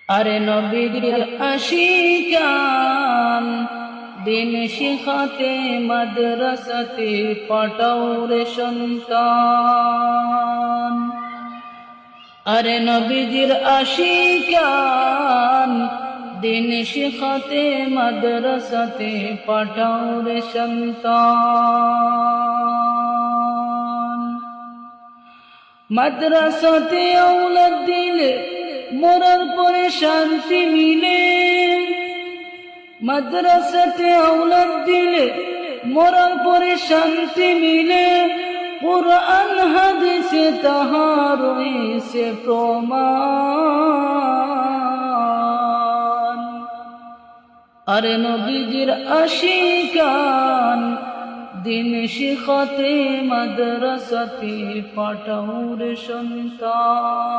আরে নবীর আশিকান দিন শিখাতে মাদ্রাসাতে পাঠাও রে সন্তান। আরে নবীর আশিকান দিন শিখাতে মাদ্রাসাতে পাঠাও রে সন্তান। মাদ্রাসাতে আওলাদ দিলে মরার পরে শান্তি মিলে। মাদ্রাসাতে আওলাদ দিলে মরার পরে শান্তি মিলে। কুরআন হাদিসে তাহা রয়েছে প্রমাণ। আরে নবীজির আশিকান দিন শিখাতে মাদ্রাসাতে পাঠাও রে সন্তান।